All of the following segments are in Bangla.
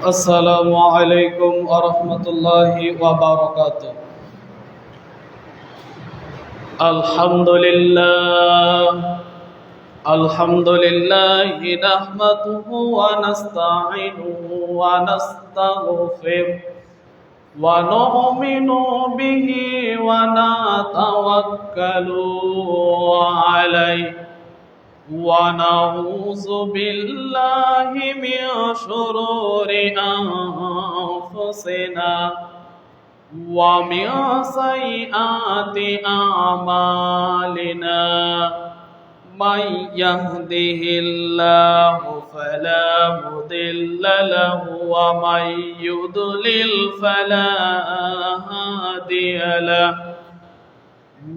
السلام عليكم ورحمة الله وبركاته. الحمد لله نحمده ونستعينه ونستغفره ونؤمن به ونتوكل عليه ونعوذ بالله من شرور أنفسنا ومن سيئات أعمالنا من يهده الله فلا مضل له ومن يضلل فلا هادي له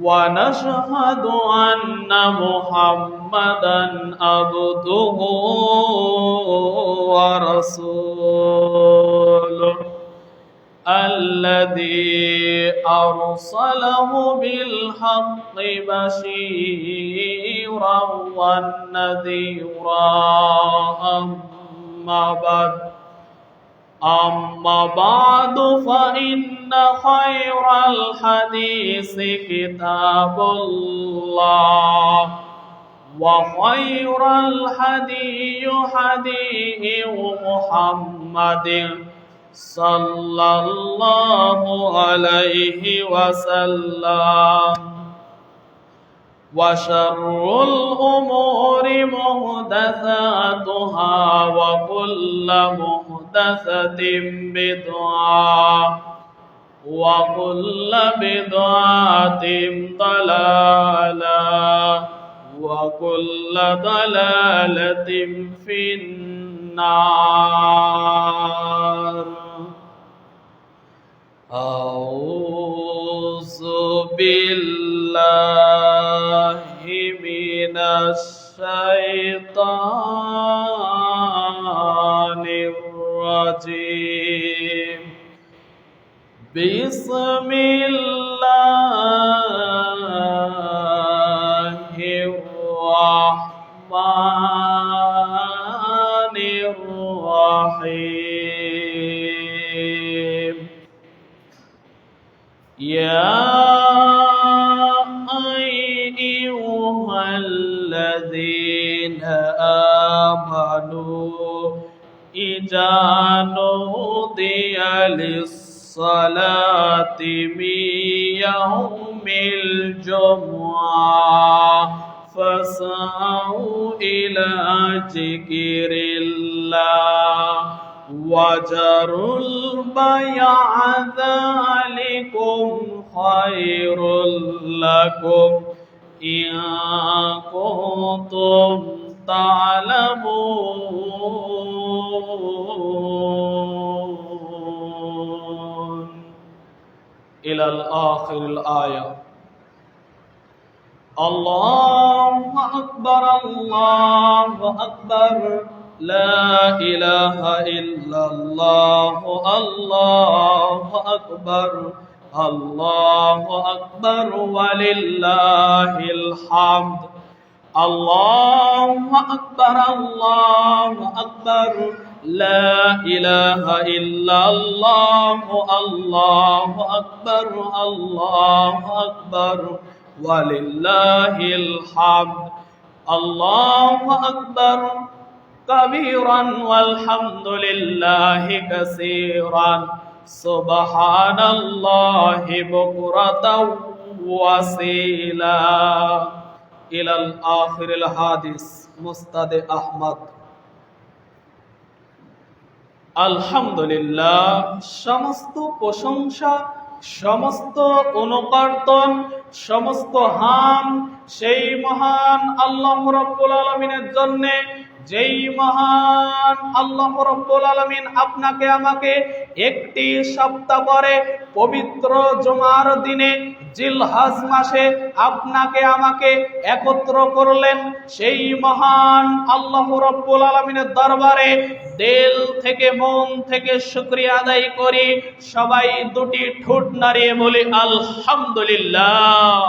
ونشهد أن محمدا عبده ورسوله الذي أرسله بالحق بشيرا ونذيرا أما بعد فإن خير الحديث كتاب الله وخير الهدي هدي محمد صلى الله عليه وسلم وشر الأمور محدثاتها وكل محدثة بدعة وكل بدعة ضلالة وكل ضلالة في النار. أعوذ بالله من الشيطان الرجيم. بسم الله الرحمن الرحيم. يا أيها الذين آمنوا إذا نودي للصلاة من يوم الجمعة فاسعوا إلى ذكر الله وذروا البيع ذلكم خير لكم إن كنتم تعلمون. إلى الآخر الآية. الله أكبر الله أكبر لا إله إلا الله الله أكبر الله أكبر ولله الحمد. الله أكبر الله أكبر لا إله إلا الله الله أكبر الله أكبر ولله الحمد. الله أكبر كبيرا والحمد لله كثيرا سبحان الله بكرة وأصيلا. إلى الآخر الحديث. মুস্তাদে আহমদ। আলহামদুলিল্লাহ, সমস্ত প্রশংসা, সমস্ত অনুকর্তন, সমস্ত হাম সেই মহান আল্লাহ রাব্বুল আলামিনের জন্য, যেই মহান আল্লাহ রাব্বুল আলামিন আপনাকে আমাকে একটি সপ্তাহ পরে পবিত্র জুমার দিনে জিলহজ মাসে আপনাকে আমাকে একত্র করলেন। সেই মহান আল্লাহ রাব্বুল আলামিনের দরবারে দিল থেকে মন থেকে শুকরিয়া আদায় করি। সবাই দুটি ঠোঁট নাড়িয়ে বলি আলহামদুলিল্লাহ।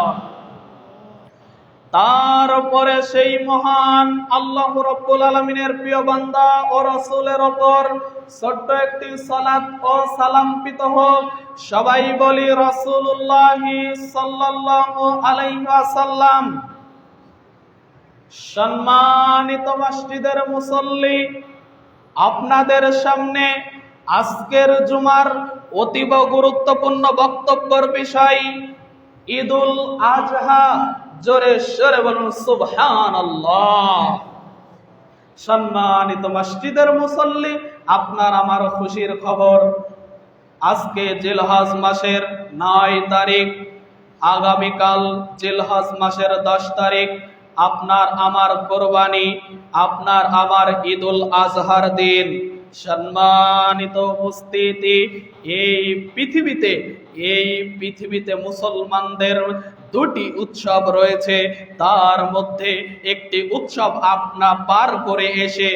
তারপরে সেই মহান আল্লাহ রাব্বুল আলামিনের প্রিয় বান্দা ও রাসূলের ওপর ছোট্ট একটি সালাত ও সালাম পিত হোক। সবাই বলি রাসূলুল্লাহ সাল্লাল্লাহু আলাইহি ওয়াসাল্লাম। সম্মানিত মসজিদের মুসল্লি, আপনাদের সামনে আজকের জুমার অতীব গুরুত্বপূর্ণ বক্তব্যের বিষয় ঈদুল আজহা। জোরে সোরে বলুন সুবহানাল্লাহ। সম্মানিত মসজিদের মুসল্লি, আপনার আমার খুশির খবর, আজকে জিলহজ মাসের 9 তারিখ, আগামীকাল জিলহজ মাসের 10 তারিখ আপনার আমার কোরবানি, আপনার আমার ঈদুল আজহার দিন। সম্মানিত উপস্থিতি, এই পৃথিবীতে মুসলমানদের দুটি উৎসব রয়েছে, তার মধ্যে একটি উৎসব আপনার পার করে এসে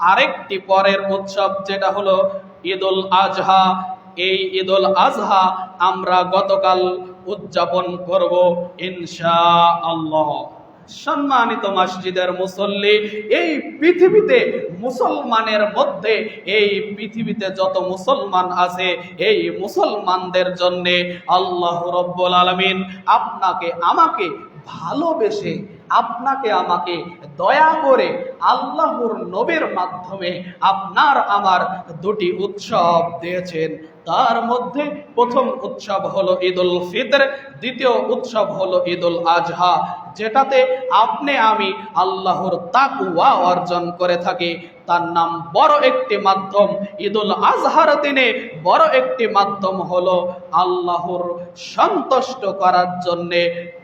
আরেকটি পরের উৎসব যেটা হলো ঈদুল আজহা। এই ঈদুল আজহা আমরা গতকাল উদযাপন করব ইনশাআল্লাহ। সম্মানিত মসজিদের মুসল্লি, এই পৃথিবীতে মুসলমানের মধ্যে, এই পৃথিবীতে যত মুসলমান আছে, এই মুসলমানদের জন্য আল্লাহ রাব্বুল আলামিন আপনাকে আমাকে ভালোবেসে, আপনাকে আমাকে দয়া করে আল্লাহর নবীর মাধ্যমে আপনার আমার দুটি উৎসব দিয়েছেন। তার মধ্যে প্রথম উৎসব হলো ঈদুল ফিতর, দ্বিতীয় উৎসব হলো ঈদুল আজহা, যেটাতে আপনি আমি আল্লাহর তাকওয়া অর্জন করে থাকি। তার নাম বড় একটি মাধ্যম ঈদুল আজহার দিনে বড় একটি মাধ্যম হলো আল্লাহর সন্তুষ্ট করার জন্য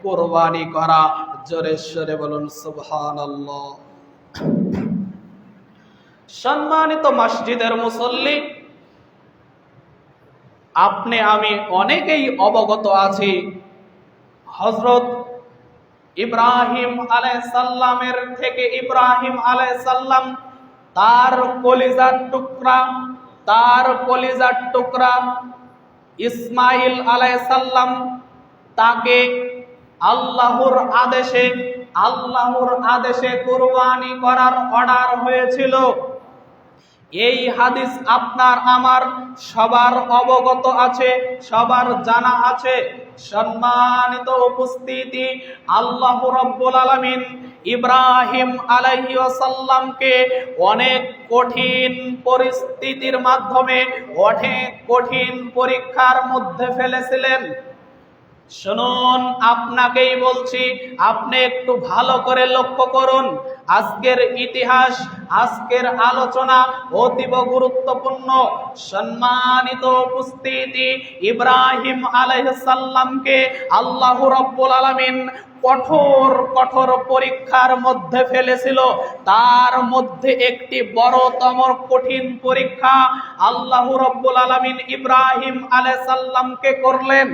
কুরবানি করা। জোরে সোরে বলুন সুবহানাল্লাহ। সম্মানিত মসজিদের মুসল্লি, আপনি আমি অনেকেই অবগত আছি হযরত ইব্রাহিম আলাইহিস সালামের থেকে ইব্রাহিম আলাইহিস সালাম তার কলিজার টুকরা ইসমাইল আলাইহিস সালাম তাকে আল্লাহর আদেশে কুরবানি করার অর্ডার হয়েছিল। এই হাদিস আপনার আমার সবার অবগত আছে, সবার জানা আছে। সম্মানিত উপস্থিতি, আল্লাহ রাব্বুল আলামিন ইব্রাহিম আলাইহিস সালামকে অনেক কঠিন পরিস্থিতির মাধ্যমে, অনেক কঠিন পরীক্ষার মধ্যে ফেলেছিলেন। শুনুন, আপনাকেই বলছি, আপনি একটু ভালো করে লক্ষ্য করুন। আজকের ইতিহাস, আজকের আলোচনা অতীব গুরুত্বপূর্ণ। সম্মানিত উপস্থিতি, ইব্রাহিম আলাইহিস সালামকে আল্লাহ রাব্বুল আলামিন কঠোর পরীক্ষার মধ্যে ফেলেছিল। তার মধ্যে একটি বড়তম কঠিন পরীক্ষা আল্লাহ রাব্বুল আলামিন ইব্রাহিম আলাইহিস সালামকে করলেন।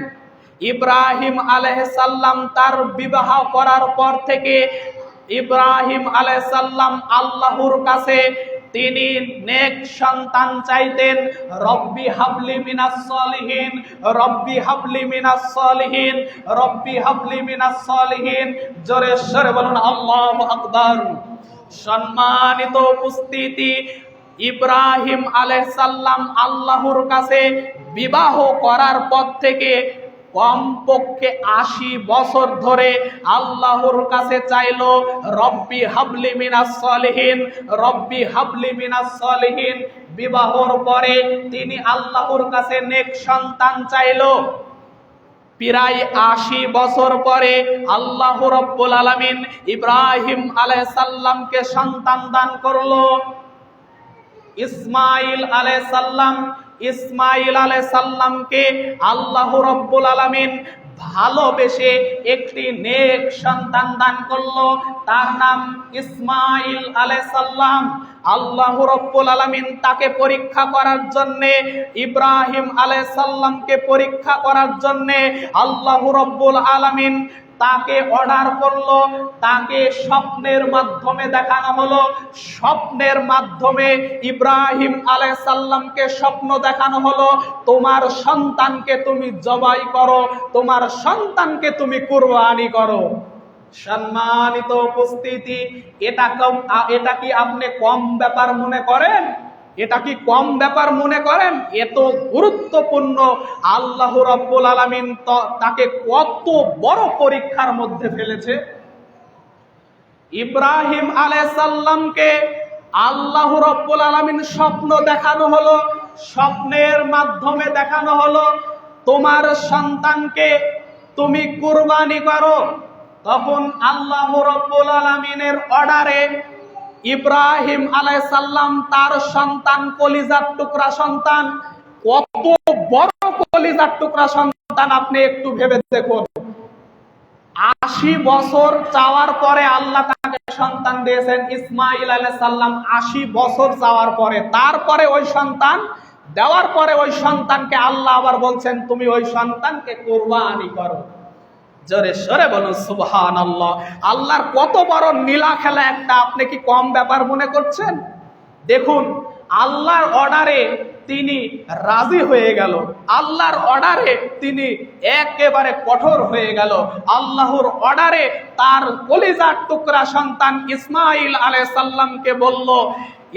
ইব্রাহিম আলাইহিস সালাম তার বিবাহ করার পর থেকে ইব্রাহিম আলাইহিস সালাম আল্লাহর কাছে তিনি নেক সন্তান চাইতেন। রব্বি হাবলি মিনাস সলিহিন, রব্বি হাবলি মিনাস সলিহিন, রব্বি হাবলি মিনাস সলিহিন। জোরে সোরে বলুন আল্লাহু আকবার। সম্মানিত উপস্থিতি, ইব্রাহিম আলাইহিস সালাম আল্লাহর কাছে বিবাহ করার পর থেকে কমপক্ষে 80 বছর ধরে আল্লাহর কাছে চাইলো রব্বি হাবলি মিনাস সলিহিন, রব্বি হাবলি মিনাস সলিহিন। বিবাহর পরে তিনি আল্লাহর কাছে নেক সন্তান চাইলো। প্রায় 80 বছর পরে আল্লাহ রাব্বুল আলামিন ইব্রাহিম আলাইহিস সালামকে সন্তান দান করলো। ইসমাইল আলাইহিস সালামকে আল্লাহ রাব্বুল আলামিন ভালোবেসে একটি নেক সন্তান দান করলো, তার নাম ইসমাইল আলাইহিস সালাম। আল্লাহ রাব্বুল আলামিন তাকে পরীক্ষা করার জন্য, ইব্রাহিম আলাইহিস সালামকে পরীক্ষা করার জন্য আল্লাহ রাব্বুল আলামিন তাকে অর্ডার করলো। তাকে স্বপ্নের মাধ্যমে দেখানো হলো। স্বপ্নের মাধ্যমে ইব্রাহিম আলাইহিস সালামকে স্বপ্ন দেখানো হলো, তোমার সন্তানকে তুমি জবাই করো, তোমার সন্তানকে তুমি কুরবানি করো। সম্মানিত উপস্থিতি, এটা কি আপনি কম ব্যাপার মনে করেন? এটা কি কম ব্যাপার মনে করেন? এত গুরুত্বপূর্ণ, আল্লাহ রাব্বুল আলামিন তাকে কত বড় পরীক্ষার মধ্যে ফেলেছে। ইব্রাহিম আলাইহিস সালামকে আল্লাহ রাব্বুল আলামিন স্বপ্ন দেখানো হলো, স্বপ্নের মাধ্যমে দেখানো হলো তোমার সন্তানকে তুমি কুরবানি করো। তখন আল্লাহ রাব্বুল আলামিনের অর্ডারে ইব্রাহিম আলাইহিস সালাম তার সন্তান, কলিজার টুকরা সন্তান, কত বড় কলিজার টুকরা সন্তান আপনি একটু ভেবে দেখুন। 80 বছর চাওয়ার পরে আল্লাহ তাকে সন্তান দিয়েছেন ইসমাঈল আলাইহিস সালাম। 80 বছর চাওয়ার পরে, তারপরে ওই সন্তান দেওয়ার পরে ওই সন্তানকে আল্লাহ আবার বলছেন তুমি ওই সন্তানকে কুরবানি করো। জোরে সরে বলুন সুবহানাল্লাহ। আল্লাহর কত বড় নীলা খেলা একটা, আপনি কি কম ব্যাপার মনে করছেন? দেখুন, আল্লাহর অর্ডারে তিনি রাজি হয়ে গেল, আল্লাহর অর্ডারে তিনি একেবারে কঠোর হয়ে গেল। আল্লাহর অর্ডারে তার কলিজার টুকরা সন্তান ইসমাঈল আলাইহিস সালামকে বলল,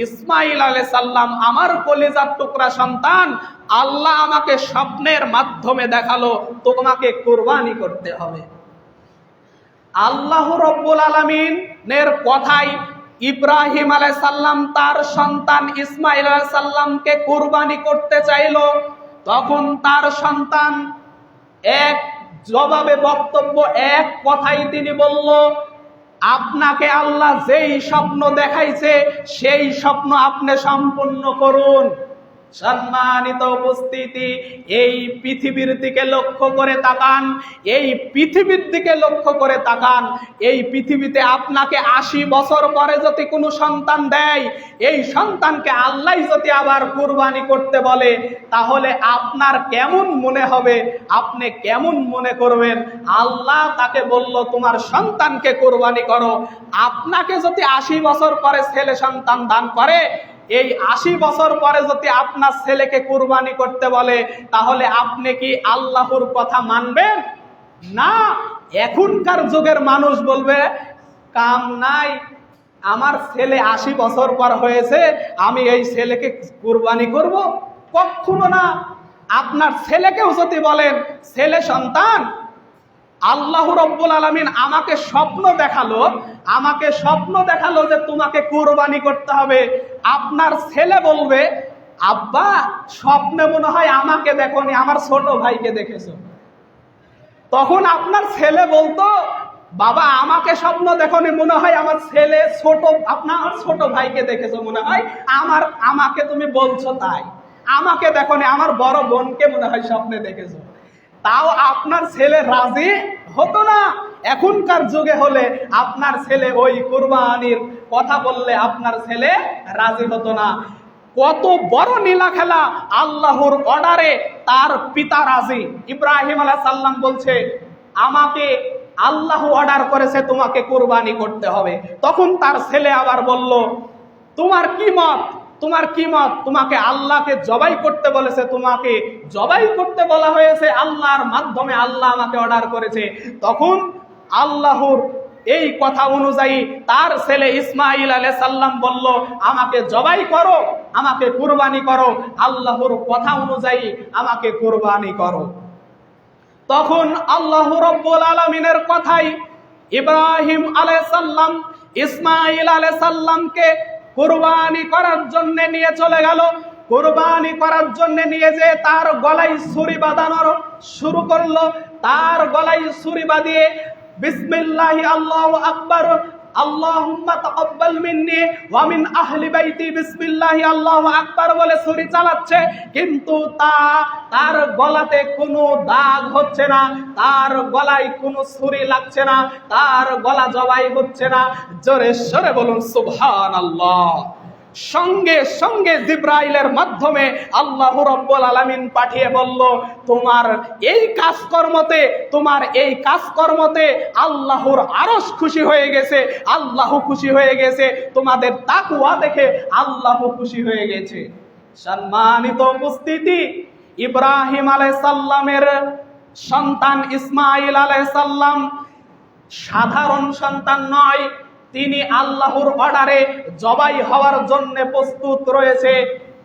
ইসমাঈল আলাইহিস সালাম আমার কলিজার টুকরা সন্তান, আল্লাহ আমাকে স্বপ্নের মাধ্যমে দেখালো তোমাকে কুরবানি করতে হবে। আল্লাহ রাব্বুল আলামিনের কথাই ইব্রাহিম আলাইহিস সালাম তার সন্তান ইসমাঈল আলাইহিস সালামকে কুরবানি করতে চাইল। তখন তার সন্তান এক জবাবে বক্তব্য, এক কথাই তিনি বলল, আপনাকে আল্লাহ যেই স্বপ্ন দেখাইছে সেই স্বপ্ন আপনি সম্পূর্ণ করুন। সম্মানিত উপস্থিতি, এই পৃথিবীর দিকে লক্ষ্য করে তাকান, এই পৃথিবীর দিকে লক্ষ্য করে তাকান। এই পৃথিবীতে আপনাকে 80 বছর পরে যদি কোনো সন্তান দেয়, এই সন্তানকে আল্লাহ যদি আবার কুরবানি করতে বলে, তাহলে আপনার কেমন মনে হবে? আপনি কেমন মনে করবেন? আল্লাহ তাকে বলল তোমার সন্তানকে কুরবানি করো। আপনাকে যদি 80 বছর পরে ছেলে সন্তান দান করে, এই 80 বছর পরে যদি আপনার ছেলেকে কুরবানি করতে বলে, তাহলে আপনি কি আল্লাহর কথা মানবেন? না। এখনকার যুগের মানুষ বলবে কাম নাই, আমার ছেলে 80 বছর পর হয়েছে, আমি এই ছেলেকে কুরবানি করব? কখনো না। আপনার ছেলেকেও যদি বলেন, ছেলে সন্তান, আল্লাহ রাব্বুল আলামিন আমাকে স্বপ্ন দেখালো যে তোমাকে কুরবানি করতে হবে, আপনার ছেলে বলবে আব্বা স্বপ্নে মনে হয় আমাকে দেখোনি, আমার ছোট ভাইকে দেখেছো। তখন আপনার ছেলে বলতো বাবা আমাকে স্বপ্ন দেখোনি, মনে হয় আমার ছেলে ছোট, আপনার ছোট ভাইকে দেখেছো মনে হয়, আমাকে তুমি বলছো তাই, আমাকে দেখোনি, আমার বড় বোনকে মনে হয় স্বপ্নে দেখেছো। তাও আপনার ছেলে রাজি হতো না। এখনকার যুগে হলে আপনার ছেলে ওই কুরবানির কথা বললে আপনার ছেলে রাজি হতো না। কত বড় নীলা খেলা! আল্লাহর অর্ডারে তার পিতা রাজি। ইব্রাহিম আলাইহিস সালাম বলছে আমাকে আল্লাহ অর্ডার করেছে তোমাকে কুরবানি করতে হবে। তখন তার ছেলে আবার বলল তোমার কি মত? তোমাকে আল্লাহকে জবাই করতে বলেছে, তোমাকে জবাই করতে বলা হয়েছে আল্লাহর মাধ্যমে, আল্লাহ আমাকে অর্ডার করেছে। তখন আল্লাহর এই কথা অনুযায়ী তার ছেলে ইসমাঈল আলাইহিস সালাম বলল আমাকে জবাই করো, আমাকে কুরবানি করো, আল্লাহর কথা অনুযায়ী আমাকে কুরবানি করো। তখন আল্লাহ রাব্বুল আলামিনের কথাই ইব্রাহিম আলাইহিস সালাম ইসমাঈল আলাইহিস সালামকে কুরবানি করার জন্য নিয়ে চলে গেল। কুরবানি করার জন্য নিয়ে যে তার গলায় ছুরি বাঁধানো শুরু করলো। তার গলায় ছুরি বাঁধিয়ে বিসমিল্লাহি আল্লাহু আকবার, আল্লাহুম্মা তাকাব্বাল মিন্নি ওয়া মিন আহলি বাইতি, বিসমিল্লাহি আল্লাহু আকবার বলে ছুরি চালাচ্ছে, কিন্তু তার গলাতে কোনো দাগ হচ্ছে না, তার গলায় কোনো ছুরি লাগছে না, তার গলা জবাই হচ্ছে না। জোরে সরে বলুন সুবহানাল্লাহ। সঙ্গে সঙ্গে জিবরাইলের মাধ্যমে আল্লাহ রাব্বুল আলামিন পাঠিয়ে বলল তোমার এই কাজকর্মতে আল্লাহর আরশ খুশি হয়ে গেছে, আল্লাহ খুশি হয়ে গেছে, তোমাদের তাকওয়া দেখে আল্লাহ খুশি হয়ে গেছে। সম্মানিত উপস্থিতি, ইব্রাহিম আলাইহিস সালামের সন্তান ইসমাঈল আলাইহিস সালাম সাধারণ সন্তান নয়, তিনি আল্লাহর অর্ডারে জবাই হওয়ার জন্য প্রস্তুত রয়েছে।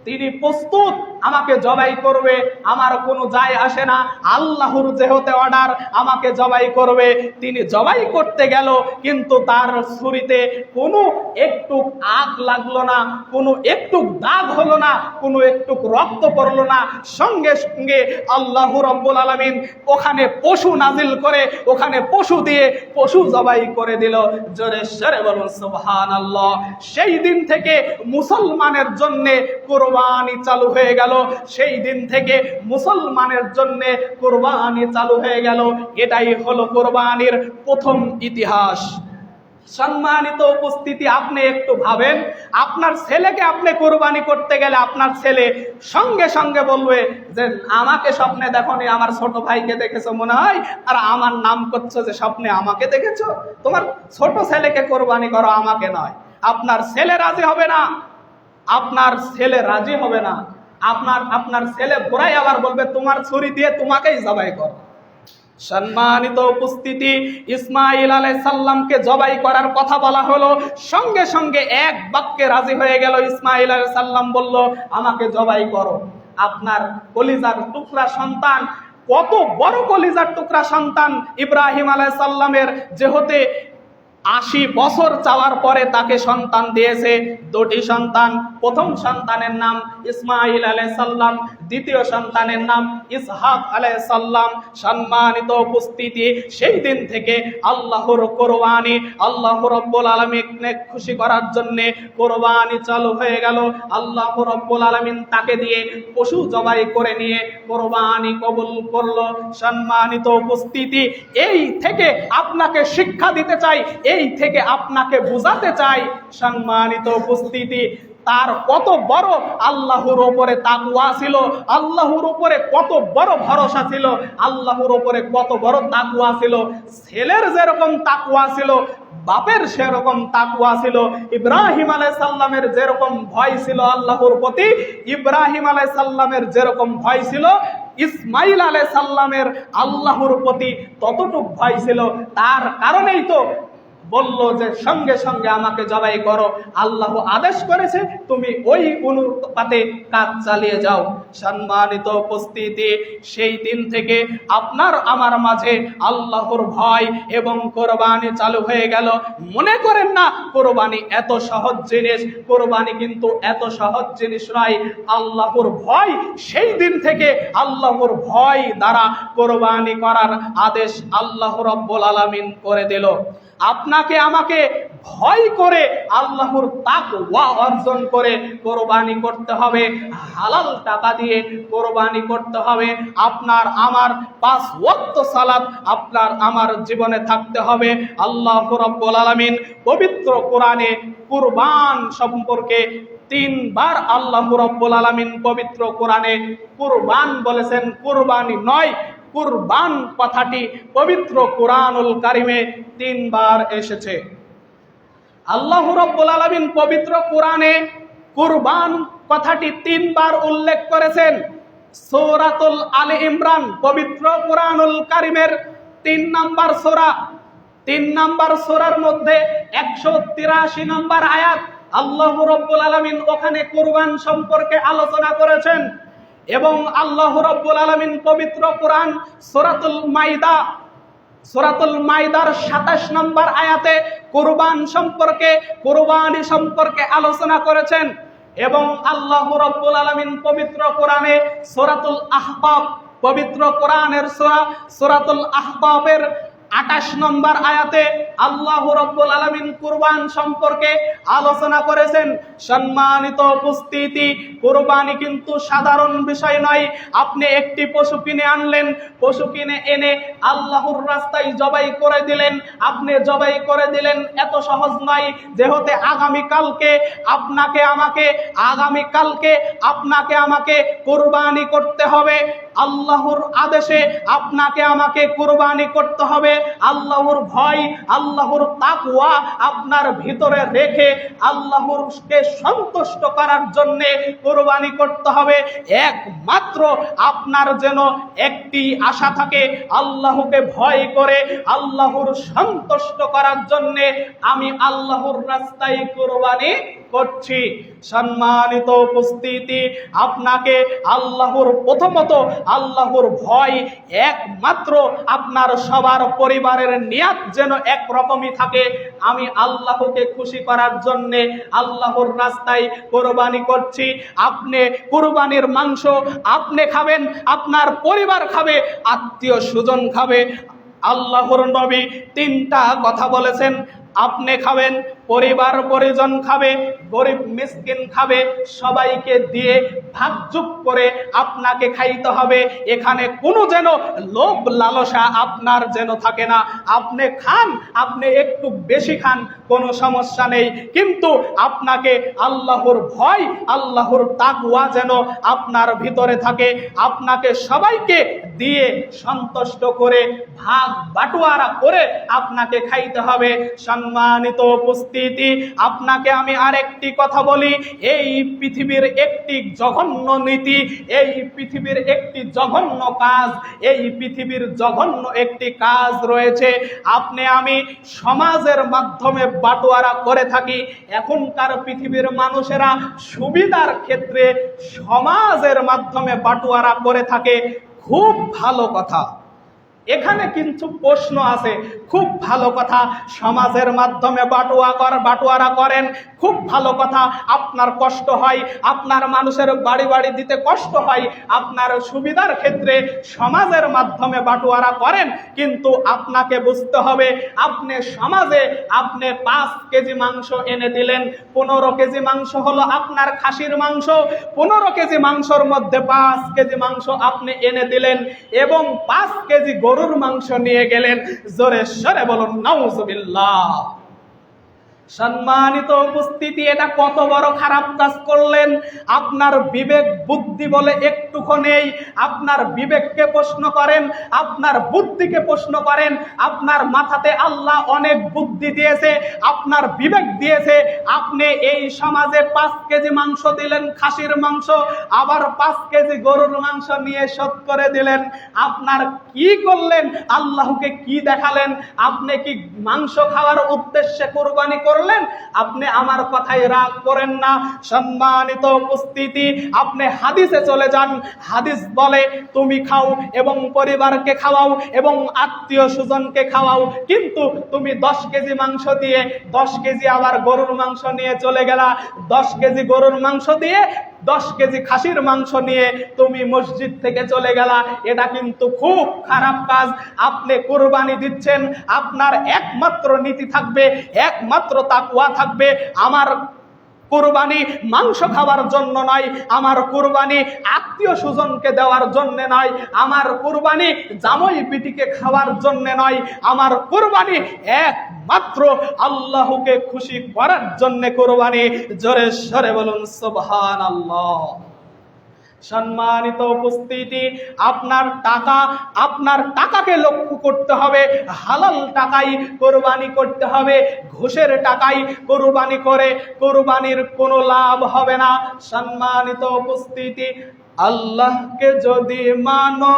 তিনি প্রস্তুত, আমাকে জবাই করবে, আমার কোনো যায় আসে না, আল্লাহর যেহেতু অর্ডার আমাকে জবাই করবে। তিনি জবাই করতে গেল, কিন্তু তার ছুরিতে কোনো একটু আগ লাগলো না, কোনো একটু দাগ হলো না, কোনো একটু রক্ত পড়লো না। সঙ্গে সঙ্গে আল্লাহ রাব্বুল আলামিন ওখানে পশু নাজিল করে, ওখানে পশু দিয়ে পশু জবাই করে দিল। জোরে সরে বলুন সুবহানাল্লাহ। সেই দিন থেকে মুসলমানের জন্য কুরবানি চালু হয়ে গেল। সেই দিন থেকে মুসলমানের জন্য কুরবানি চালু হয়ে গেল। এটাই হলো কুরবানির প্রথম ইতিহাস। সম্মানিত উপস্থিতি, আপনি একটু ভাবেন, আপনার ছেলেকে আপনি কুরবানি করতে গেলে আপনার ছেলে সঙ্গে সঙ্গে বলবে যে আমাকে স্বপ্নে দেখোনি, আমার ছোট ভাইকে দেখেছো মনে হয়, আর আমার নাম করছো যে স্বপ্নে আমাকে দেখেছো। তোমার ছোট ছেলেকে কুরবানি করো, আমাকে নয়। আপনার ছেলে রাজি হবে না, আপনার ছেলে রাজি হবে না। আপনার ছেলে ঘোরাই আবার বলবে তোমার ছুরি দিয়ে তোমাকেই জবাই করো। সম্মানিত উপস্থিতি, ইসমাইল আলাইহিস সালামকে জবাই করার কথা বলা হলো, সঙ্গে সঙ্গে এক বাক্যে রাজি হয়ে গেল। ইসমাইল আলাইহিস সালাম বলল আমাকে জবাই করো। আপনার কলিজার টুকরা সন্তান, কত বড় কলিজার টুকরা সন্তান ইব্রাহিম আলাইহিস সালামের, যেহেতু 80 বছর চাওয়ার পরে তাকে সন্তান দিয়েছে, দুটি সন্তান। প্রথম সন্তানের নাম ইসমাইল আলাইহিস সালাম, দ্বিতীয় সন্তানের নাম ইসহাক আলাইহিস সালাম। সম্মানিত উপস্থিতি, সেই দিন থেকে আল্লাহর কুরবানি, আল্লাহ রাব্বুল আলামিনকে খুশি করার জন্য কুরবানি চালু হয়ে গেল। আল্লাহ রাব্বুল আলামিন তাকে দিয়ে পশু জবাই করে নিয়ে কুরবানি কবুল করলো। সম্মানিত উপস্থিতি, এই থেকে আপনাকে শিক্ষা দিতে চাই, এই থেকে আপনাকে বুঝাতে চাই, সম্মানিত উপস্থিতি, তার কত বড় আল্লাহর উপরে তাকওয়া ছিল, আল্লাহর উপরে কত বড় ভরসা ছিল, আল্লাহর উপরে কত বড় তাকওয়া ছিল। ছেলের যেরকম তাকওয়া ছিল, বাপের সেরকম তাকওয়া ছিল। ইব্রাহিম আলাইহিস সালামের যেরকম ভয় ছিল আল্লাহর প্রতি, ইব্রাহিম আলাইহিস সালামের যেরকম ভয় ছিল, ইসমাইল আলাইহিস সালামের আল্লাহর প্রতি ততটুক ভয় ছিল। তার কারণেই তো বলল যে সঙ্গে সঙ্গে আমাকে জবাই করো, আল্লাহ আদেশ করেছে, তুমি ওই অনুপাতে কাজ চালিয়ে যাও। সম্মানিত উপস্থিতি, সেই দিন থেকে আপনার আমার মাঝে আল্লাহর ভয় এবং কুরবানি চালু হয়ে গেল। মনে করেন না কুরবানি এত সহজ জিনিস, কুরবানি কিন্তু এত সহজ জিনিস নয়। আল্লাহর ভয়, সেই দিন থেকে আল্লাহর ভয় দ্বারা কুরবানি করার আদেশ আল্লাহ রাব্বুল আলামিন করে দিল। আপনাকে আমাকে ভয় করে আল্লাহর তাকওয়া অর্জন করে কুরবানি করতে হবে, হালাল টাকা দিয়ে কুরবানি করতে হবে। আপনার আমার 5 ওয়াক্ত সালাত আপনার আমার জীবনে থাকতে হবে। আল্লাহ রাব্বুল আলামিন পবিত্র কোরআনে কুরবান সম্পর্কে 3 বার আল্লাহ রাব্বুল আলামিন পবিত্র কোরআনে কুরবান বলেছেন, কুরবানি নয়। কুরবান কথাটি পবিত্র কোরআনুল কারিমে 3 বার এসেছে। আল্লাহ রাব্বুল আলামিন পবিত্র কোরআনে কুরবান কথাটি 3 বার উল্লেখ করেছেন। সূরাতুল আলে ইমরান, পবিত্র কোরআনুল কারিমের 3 নম্বর সূরা, 3 নম্বর সূরার মধ্যে 183 নম্বর আয়াত, আল্লাহ রাব্বুল আলামিন ওখানে কুরবান সম্পর্কে আলোচনা করেছেন। এবং আল্লাহ রাব্বুল আলামিন পবিত্র কোরআন সূরাতুল মাইদা, সূরাতুল মাইদার 27 নম্বর আয়াতে কুরবানি সম্পর্কে আলোচনা করেছেন। এবং আল্লাহ রাব্বুল আলামিন পবিত্র কোরআনে সূরাতুল আহকাফ, পবিত্র কোরআনের সূরাতুল আহকাফের 28 নম্বর আয়াতে আল্লাহ রাব্বুল আলামিন কুরবান সম্পর্কে আলোচনা করেছেন। সম্মানিত উপস্থিতি, কুরবানি কিন্তু সাধারণ বিষয় নয়। আপনি একটি পশু কিনে আনলেন, পশু কিনে এনে আল্লাহর রাস্তায় জবাই করে দিলেন, আপনি জবাই করে দিলেন, এত সহজ নয়। যেহেতু আগামীকালকে আপনাকে আমাকে কুরবানি করতে হবে, আল্লাহর আদেশে আপনাকে আমাকে কুরবানি করতে হবে। আল্লাহর ভয়, আল্লাহর তাকওয়া আপনার ভিতরে রেখে আল্লাহরকে সন্তুষ্ট করার জন্য কুরবানি করতে হবে। একমাত্র আপনার যেন একটি আশা থাকে, আল্লাহকে ভয় করে আল্লাহর সন্তুষ্ট করার জন্য আমি আল্লাহর রাস্তায় কুরবানি করছি। সম্মানিত উপস্থিতি, আপনাকে আল্লাহর প্রথমত আল্লাহর ভয়, একমাত্র আপনার সবার পরিবারের নিয়াত যেন একরকমই থাকে, আমি আল্লাহকে খুশি করার জন্য আল্লাহর রাস্তায় কুরবানি করছি। আপনি কুরবানির মাংস আপনি খাবেন, আপনার পরিবার খাবে, আত্মীয় স্বজন খাবে। আল্লাহর নবী তিনটা কথা বলেছেন, আপনি খাবেন, পরিবার পরিজন খাবে, গরিব মিসকিন খাবে, সবাইকে দিয়ে ভাগযোগ করে আপনাকে খাইতে হবে। এখানে কোনো যেন লোভ লালসা আপনার যেন থাকে না। আপনি খান, আপনি একটু বেশি খান, কোনো সমস্যা নেই, কিন্তু আপনাকে আল্লাহর ভয়, আল্লাহর তাকওয়া যেন আপনার ভিতরে থাকে। আপনাকে সবাইকে দিয়ে সন্তুষ্ট করে ভাগ বাটোয়ারা করে আপনাকে খাইতে হবে। সম্মানিত উপস্থিতি, আপনাকে আমি আরেকটি কথা বলি, এই পৃথিবীর একটি জঘন্য নীতি, এই পৃথিবীর একটি জঘন্য কাজ, এই পৃথিবীর জঘন্য একটি কাজ রয়েছে, আপনি আমি সমাজের মাধ্যমে বাটোয়ারা করে থাকি। এখনকার পৃথিবীর মানুষেরা সুবিধার ক্ষেত্রে সমাজের মাধ্যমে বাটোয়ারা করে থাকে। খুব ভালো কথা, এখানে কিন্তু প্রশ্ন আছে। খুব ভালো কথা, সমাজের মাধ্যমে বাটোয়ারা করেন, খুব ভালো কথা। আপনার কষ্ট হয়, আপনার মানুষের বাড়ি বাড়ি দিতে কষ্ট হয়, আপনার সুবিধার ক্ষেত্রে সমাজের মাধ্যমে বাটোয়ারা করেন, কিন্তু আপনাকে বুঝতে হবে, আপনি সমাজে আপনি 5 কেজি মাংস এনে দিলেন, 15 কেজি মাংস হলো আপনার খাসির মাংস, 15 কেজি মাংসর মধ্যে 5 কেজি মাংস আপনি এনে দিলেন এবং 5 কেজি গরুর মাংস নিয়ে গেলেন। জোরে সরে বলুন নাউজুবিল্লাহ। সম্মানিত উপস্থিতি, এটা কত বড় খারাপ কাজ করলেন। আপনার বিবেক বুদ্ধি বলে একটুকু নেই। আপনার বিবেককে প্রশ্ন করেন, আপনার বুদ্ধিকে প্রশ্ন করেন। আপনার মাথাতে আল্লাহ অনেক বুদ্ধি দিয়েছে, আপনার বিবেক দিয়েছে। আপনি এই সমাজে 5 কেজি মাংস দিলেন খাসির মাংস, আবার 5 কেজি গরুর মাংস নিয়ে শোধ করে দিলেন। আপনার কি করলেন? আল্লাহকে কি দেখালেন? আপনি কি মাংস খাওয়ার উদ্দেশ্যে কুরবানি করলেন? আপনি আমার কথায় রাগ করেন না। সম্মানিত উপস্থিতি, আপনি হাদিসে চলে যান। হাদিস বলে তুমি খাও এবং পরিবারকে খাওয়াও এবং আত্মীয় স্বজনকে খাওয়াও, কিন্তু তুমি 10 কেজি মাংস দিয়ে 10 কেজি আবার গরুর মাংস নিয়ে চলে গেলা, 10 কেজি গরুর মাংস দিয়ে 10 কেজি খাসির মাংস নিয়ে তুমি মসজিদ থেকে চলে গেলা। এটা কিন্তু খুব খারাপ কাজ। আপনি কুরবানি দিচ্ছেন, আপনার একমাত্র নীতি থাকবে, একমাত্র তাকওয়া থাকবে, আমার কুরবানি মাংস খাওয়ার জন্য নয়, আমার কুরবানি আত্মীয় স্বজনকে দেওয়ার জন্য নয়, আমার কুরবানি জামাই পিটিকে খাওয়ার জন্য নয়, আমার কুরবানি একমাত্র আল্লাহকে খুশি করার জন্য কুরবানি। জোরে সরে বলুন সুবহানাল্লাহ। সম্মানিত উপস্থিতি, আপনার টাকাকে লক্ষ্য করতে হবে। হালাল টাকায় কোরবানি করতে হবে। ঘুষের টাকায় কোরবানি করে কোরবানির কোনো লাভ হবে না। সম্মানিত উপস্থিতি, আল্লাহকে যদি মানো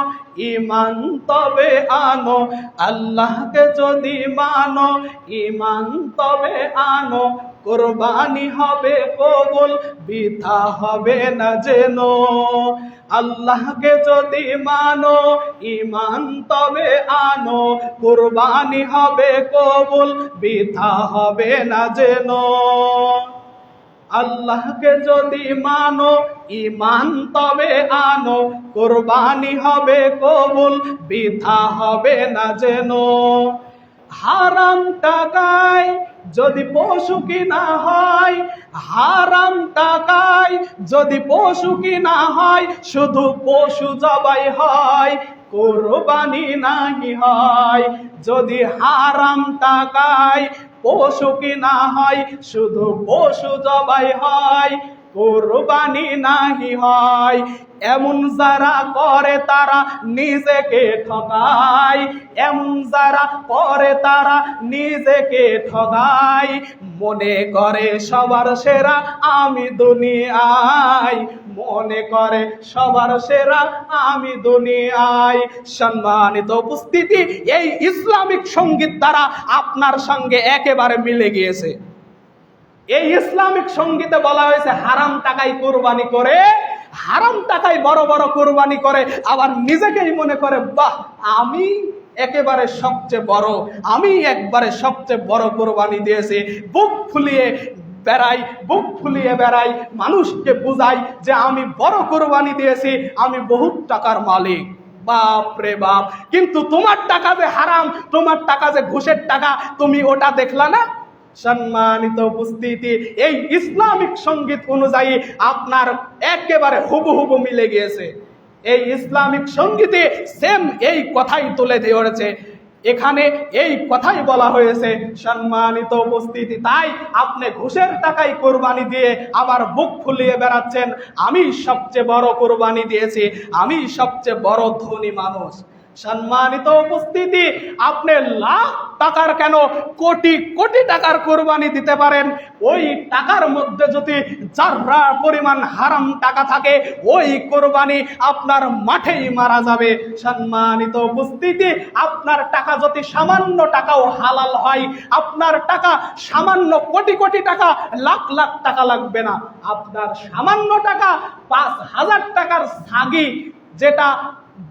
ঈমান তবে আনো, আল্লাহকে যদি মানো ঈমান তবে আনো, কুরবানি হবে কবুল, বৃথা হবে না যেন। আল্লাহকে যদি মানো ঈমান তবে আনো, কুরবানি হবে কবুল, বৃথা হবে না যেন। আল্লাহকে যদি মানো ঈমান তবে আনো, কুরবানি হবে কবুল, বৃথা হবে না যেন। হারাম টাকায় যদি পশু কিনা হয়, হারাম টাকায় যদি পশু কিনা হয়, শুধু পশু জবাই হয়, কুরবানি নাহি হয়। যদি হারাম টাকায় পশু কিনা হয়, শুধু পশু জবাই হয়, কুরবানি নাহি হয়। এমন যারা করে তারা নিজেকে ঠকায়, এমন যারা করে তারা নিজেকে ঠকায়। মনে করে সবার সেরা আমি দুনিয়ায়, মনে করে সবার সেরা আমি দুনিয়ায়। সম্মানিত উপস্থিতি, এই ইসলামিক সঙ্গীত দ্বারা আপনার সঙ্গে একেবারে মিলে গিয়েছে। এই ইসলামিক সঙ্গীতে বলা হয়েছে হারাম টাকায় কুরবানি করে, হারাম টাকায় বড় বড় কুরবানি করে, আবার নিজেকেই মনে করে বাহ আমি একেবারে সবচেয়ে বড়, আমি একবারে সবচেয়ে বড় কুরবানি দিয়েছি। বুক ফুলিয়ে বেড়াই, বুক ফুলিয়ে বেড়াই, মানুষকে বুঝাই যে আমি বড় কুরবানি দিয়েছি, আমি বহুত টাকার মালিক। বাপ রে বাপ, কিন্তু তোমার টাকা যে হারাম, তোমার টাকা যে ঘুষের টাকা, তুমি ওটা দেখলা না? সম্মানিত উপস্থিতি, এই ইসলামিক সঙ্গীত অনুযায়ী আপনার একেবারে হুবহু মিলে গিয়েছে। এই ইসলামিক সঙ্গীতে সেম এই কথাই তুলে ধরেছে, এখানে এই কথাই বলা হয়েছে। সম্মানিত উপস্থিতি, তাই আপনি ঘুষের টাকায় কোরবানি দিয়ে আবার বুক ফুলিয়ে বেড়াচ্ছেন আমি সবচেয়ে বড় কোরবানি দিয়েছি, আমি সবচেয়ে বড় ধনী মানুষ। সম্মানিত উপস্থিতি, আপনি লাখ টাকার কেন কোটি কোটি টাকার কোরবানি দিতে পারেন, ওই টাকার মধ্যে যদি যারা পরিমাণ হারাম টাকা থাকে, ওই কোরবানি আপনার মাঠেই মারা যাবে। সম্মানিত উপস্থিতি, আপনার টাকা যদি সামান্য টাকাও হালাল হয়, আপনার টাকা সামান্য কোটি কোটি টাকা, লাখ লাখ টাকা লাগবে না, আপনার সামান্য টাকা ৫,০০০ টাকার ছাগি, যেটা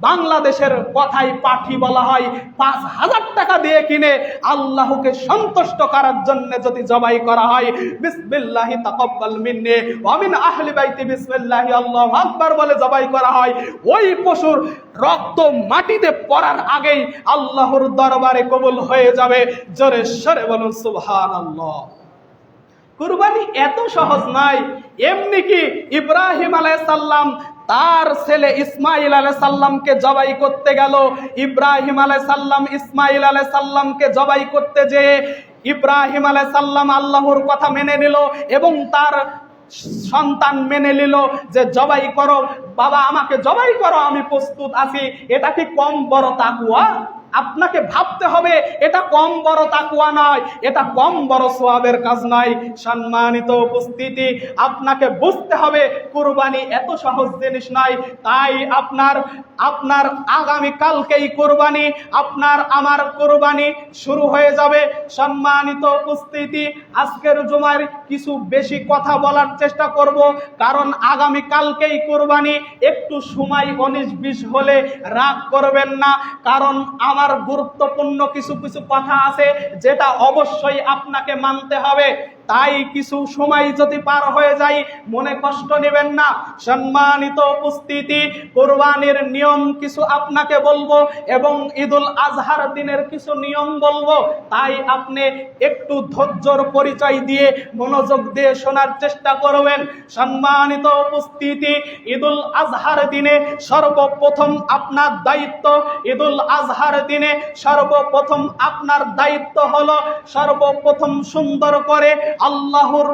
বাংলাদেশের কথায় পাঠি বলা হয়, ৫,০০০ টাকা দিয়ে কিনে আল্লাহকে সন্তুষ্ট করার জন্য যদি জবাই করা হয়, বিসমিল্লাহি তাকাব্বাল মিন্নি ওয়া মিন আহলি বাইতি বিসমিল্লাহি আল্লাহু আকবার বলে জবাই করা হয়, ওই পশুর রক্ত মাটিতে পড়ার আগেই আল্লাহর দরবারে কবুল হয়ে যাবে। জোরে সরে বলুন সুবহানাল্লাহ। কুরবানি এত সহজ নয়। এমনি কি ইব্রাহিম আলাইহিস সালাম তার ছেলে ইসমাইল আলাইহিস সালামকে জবাই করতে গেল, ইব্রাহিম আলাইহিস সালাম ইসমাইল আলাইহিস সালামকে জবাই করতে যেয়ে ইব্রাহিম আলাইহিস সালাম আল্লাহর কথা মেনে নিল এবং তার সন্তান মেনে নিল যে জবাই করো বাবা, আমাকে জবাই করো, আমি প্রস্তুত আছি। এটা কি কম বড় তাকওয়া? আপনাকে ভাবতে হবে এটা কম বড় তাকওয়া নয়, এটা কম বড় সওয়াবের কাজ নয়। সম্মানিত উপস্থিতি, আপনাকে বুঝতে হবে কুরবানি এত সহজ জিনিস নয়। তাই আপনার আগামী কালকেই কুরবানি, আপনার আমার কুরবানি শুরু হয়ে যাবে। সম্মানিত উপস্থিতি, আজকের জুমার কিছু বেশি কথা বলার চেষ্টা করব, কারণ আগামী কালকেই কুরবানি। একটু সময় 19-20 হলে রাগ করবেন না, কারণ আমার গুরুত্বপূর্ণ কিছু কিছু কথা আছে যেটা অবশ্যই আপনাকে মানতে হবে। তাই কিছু সময় যদি পার হয়ে যায় মনে কষ্ট নেবেন না। সম্মানিত উপস্থিতি, কুরবানির নিয়ম কিছু আপনাকে বলবো এবং ঈদুল আজহার দিনের কিছু নিয়ম বলবো, তাই আপনি একটু ধৈর্যর পরিচয় দিয়ে মনোযোগ দিয়ে শোনার চেষ্টা করবেন। সম্মানিত উপস্থিতি, ঈদুল আজহার দিনে সর্বপ্রথম আপনার দায়িত্ব, ঈদুল আজহার দিনে সর্বপ্রথম আপনার দায়িত্ব হলো সর্বপ্রথম সুন্দর করে আল্লাহর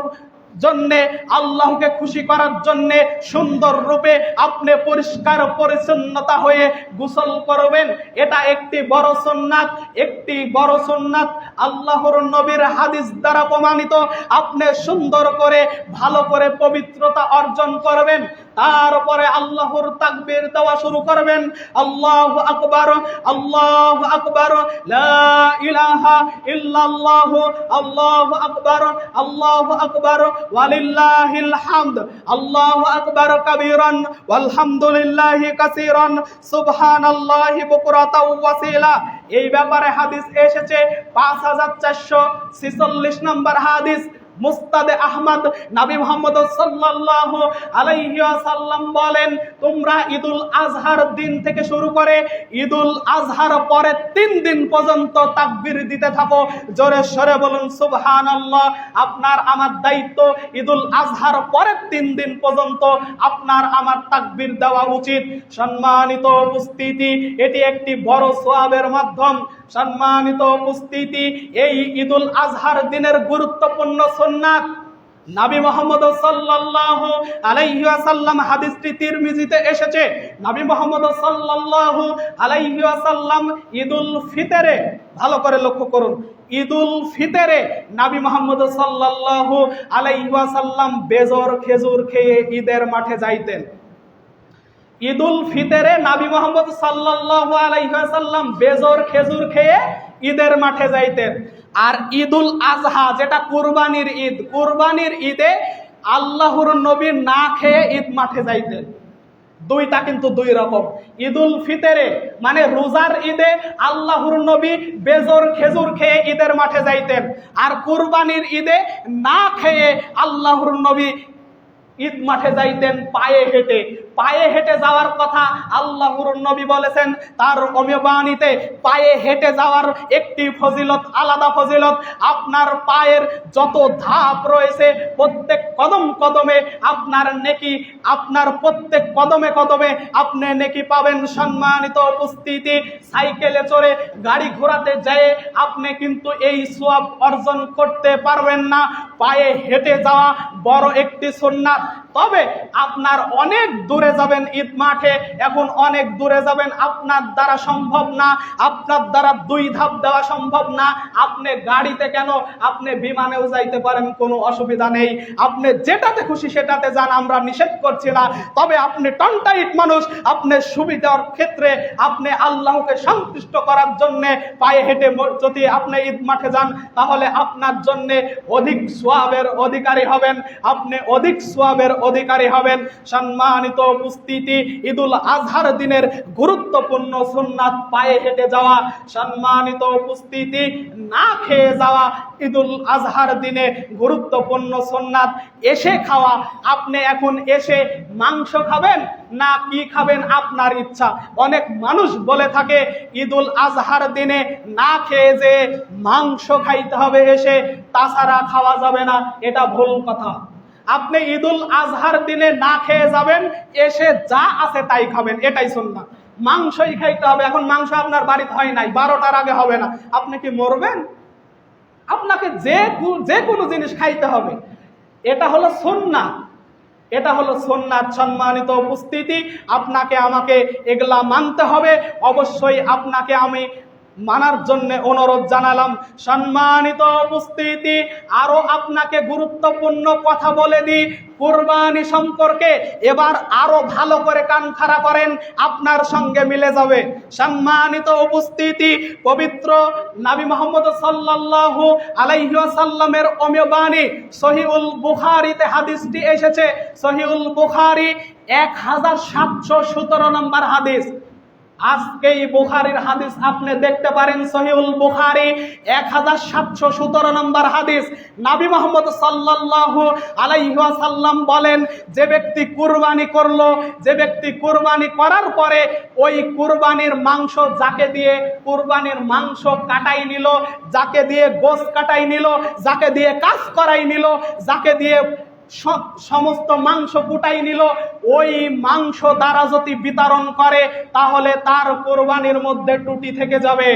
জন্যে, আল্লাহকে খুশি করার জন্যে সুন্দর রূপে আপনি পরিষ্কার পরিচ্ছন্নতা হয়ে গোসল করবেন। এটা একটি বড় সুন্নাত, একটি বড় সুন্নাত আল্লাহর নবীর হাদিস দ্বারা প্রমাণিত। আপনি সুন্দর করে ভালো করে পবিত্রতা অর্জন করবেন, তারপরে আল্লাহর তাকবীর দেওয়া শুরু করবেন। আল্লাহু আকবার, আল্লাহু আকবার, লা ইলাহা ইল্লাল্লাহ, আল্লাহু আকবার, আল্লাহু আকবার, ওয়ালিল্লাহিল হামদ, আল্লাহু আকবার কাবীরান ওয়ালহামদুলিল্লাহি কাসীরান সুবহানাল্লাহি বুকরাতাও ওয়াসিলা। এই ব্যাপারে হাদিস এসেছে 5446 নম্বর হাদিস, মুস্তাদে আহমদ। নবী মুহাম্মদ সাল্লাল্লাহু আলাইহি ওয়াসাল্লাম বলেন, তোমরা ঈদুল আজহার দিন থেকে শুরু করে ঈদুল আজহার পরে 3 দিন পর্যন্ত তাকবীর দিতে থাকো। জোরে সরে বলুন সুবহানাল্লাহ। আপনার আমার দায়িত্ব ঈদুল আজহার পরের 3 দিন পর্যন্ত আপনার আমার তাকবীর দেওয়া উচিত। সম্মানিত উপস্থিতি, এটি একটি বড় সওয়াবের মাধ্যম। সম্মানিত উপস্থিতি, এই ঈদুল আজহার দিনের গুরুত্বপূর্ণ সুন্নাত নবী মুহাম্মদ সাল্লাল্লাহু আলাইহি ওয়াসাল্লাম, হাদিসটি তিরমিজিতে এসেছে, নবী মুহাম্মদ সাল্লাল্লাহু আলাইহি ওয়াসাল্লাম ঈদুল ফিতরে, ভালো করে লক্ষ্য করুন, ঈদুল ফিতরে নবী মুহাম্মদ সাল্লাল্লাহু আলাইহি ওয়াসাল্লাম বেজর খেজুর খেয়ে ঈদের মাঠে যাইতেন। ঈদুল ফিতরে নবী মুহাম্মদ সাল্লাল্লাহু আলাইহি ওয়াসাল্লাম বেজর খেজুর খেয়ে ঈদের মাঠে যাইতেন। আর ঈদুল আজহা, যেটা কুরবানির ঈদ, কুরবানির ঈদে আল্লাহর নবী না খেয়ে ঈদ মাঠে যাইতেন। দুইটা কিন্তু দুই রকম। ঈদুল ফিতরে মানে রোজার ঈদে আল্লাহর নবী বেজর খেজুর খেয়ে ঈদের মাঠে যাইতেন, আর কুরবানির ঈদে না খেয়ে আল্লাহর নবী ঈদ মাঠে যাইতেন পায়ে হেঁটে। পায়ে হেঁটে যাওয়ার কথা আল্লাহর নবী বলেছেন তার অমীবাণীতে, পায়ে হেঁটে যাওয়ার একটি ফজিলত, আলাদা ফজিলত। আপনার পায়ের যত ধাপ রয়েছে প্রত্যেক কদম কদমে আপনার নেকি, আপনার প্রত্যেক কদমে কদমে আপনি নেকি পাবেন। সম্মানিত উপস্থিতি, সাইকেলে চড়ে গাড়ি ঘোড়াতে যেয়ে আপনি কিন্তু এই সওয়াব অর্জন করতে পারবেন না। পায়ে হেঁটে যাওয়া বড় একটি সুন্নাত। তবে আপনার অনেক দূরে যাবেন ঈদ মাঠে, এখন অনেক দূরে যাবেন, আপনার দ্বারা সম্ভব না, আপনার দ্বারা 2 ধাপ দেওয়া সম্ভব না। আপনি গাড়িতে কেন, আপনি বিমানেও যাইতে পারেন, কোনো অসুবিধা নেই। আপনি যেটাতে খুশি সেটাতে যান, আমরা নিষেধ করছি না। তবে আপনি টনটাইট মানুষ, আপনি সুবিধার ক্ষেত্রে আপনি আল্লাহকে সন্তুষ্ট করার জন্য পায়ে হেঁটে যদি আপনি ঈদ মাঠে যান, তাহলে আপনার জন্য অধিক সওয়াবের অধিকারী হবেন, আপনি অধিক সওয়াবের অধিকারী হবেন। সম্মানিত উপস্থিতি, ঈদুল আজহার দিনের গুরুত্বপূর্ণ সুন্নাত পায়ে হেঁটে যাওয়া। সম্মানিত উপস্থিতি, না খেয়ে যাওয়া ঈদুল আজহার দিনে গুরুত্বপূর্ণ সুন্নাত। এসে খাওয়া, আপনি এখন এসে মাংস খাবেন না কি খাবেন আপনার ইচ্ছা। অনেক মানুষ বলে থাকে ঈদুল আজহার দিনে না খেয়ে যে মাংস খাইতে হবে এসে, তাছাড়া খাওয়া যাবে না। এটা ভুল কথা। আপনি ঈদুল আজহার দিনে না খেয়ে যাবেন, এসে যা আছে তাই খাবেন, এটাই সুন্নাত। মাংসই খাইতে হবে। এখন মাংস আপনার বাড়িতে হয় নাই, 12টার আগে হবে না, আপনি কি মরবেন? আপনাকে যে কোনো জিনিস খাইতে হবে, এটা হলো সুন্নাত, এটা হলো সুন্নাত। সম্মানিত উপস্থিতি, আপনাকে আমাকে এগুলা মানতে হবে। অবশ্যই আপনাকে আমি মানার জন্য অনুরোধ জানালাম। সম্মানিত উপস্থিতি, আরো আপনাকে গুরুত্বপূর্ণ কথা বলে দিই কুরবানি সম্পর্কে। এবার আরো ভালো করে কান খাড়া করেন, আপনার সঙ্গে মিলে যাবে। সম্মানিত উপস্থিতি, পবিত্র নবী মুহাম্মদ সাল্লাল্লাহু আলাইহি ওয়াসাল্লামের অমীবাণী সহিহুল বুখারীতে হাদিসটি এসেছে। সহিহুল বুখারী 1717 নম্বর হাদিস। আজকেই বুখারীর হাদিস আপনি দেখতে পারেন, সহিহুল বুখারী 1717 নম্বর হাদিস। নবী মুহাম্মদ সাল্লাল্লাহু আলাইহি ওয়াসাল্লাম বলেন, যে ব্যক্তি কুরবানি করলো, যে ব্যক্তি কুরবানি করার পরে ওই কুরবানির মাংস যাকে দিয়ে কুরবানির মাংস কাটাই নিল, যাকে দিয়ে গোশ কাটাই নিল, যাকে দিয়ে কাজ করাই নিল, যাকে দিয়ে সমস্ত মাংস কুটাই নিল, ওই মাংস দ্বারা যদি বিতরণ করে তাহলে তার কোরবানির মধ্যে ত্রুটি থেকে যাবে।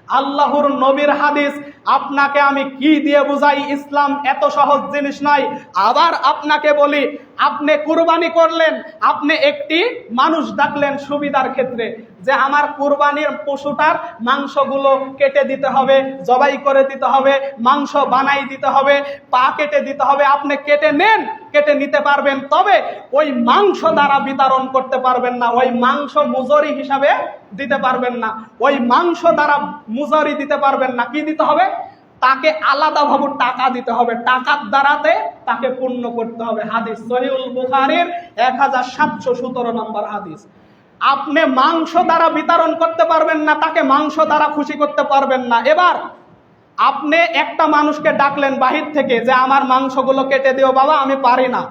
আল্লাহর নবীর হাদিস। আপনাকে আমি কি দিয়ে বুঝাই, ইসলাম এত সহজ জিনিস নয়। আবার আপনাকে বলি, আপনি কুরবানি করলেন, আপনি একটি মানুষ ডাকলেন সুবিধার ক্ষেত্রে, যে আমার কুরবানির পশুটার মাংসগুলো কেটে দিতে হবে, জবাই করে দিতে হবে, মাংস বানাই দিতে হবে, পা কেটে দিতে হবে। আপনি কেটে নেন, কেটে নিতে পারবেন, তবে ওই মাংস দ্বারা বিতরণ করতে পারবেন না, ওই মাংস মজুরি হিসাবে দিতে পারবেন না, ওই মাংস দ্বারা মজুরি দিতে পারবেন না। কি দিতে হবে? তাকে আলাদাভাবে টাকা দিতে হবে, টাকার দ্বারাতে তাকে পূর্ণ করতে হবে। হাদিস সহিহুল বুখারীর 1717 নম্বর হাদিস। আপনি মাংস দ্বারা বিতরণ করতে পারবেন না, তাকে মাংস দ্বারা খুশি করতে পারবেন না। এবার আপনি একটা মানুষকে ডাকলেন বাহির থেকে, যে আমার মাংসগুলো কেটে দিও বাবা, আমি পারি না।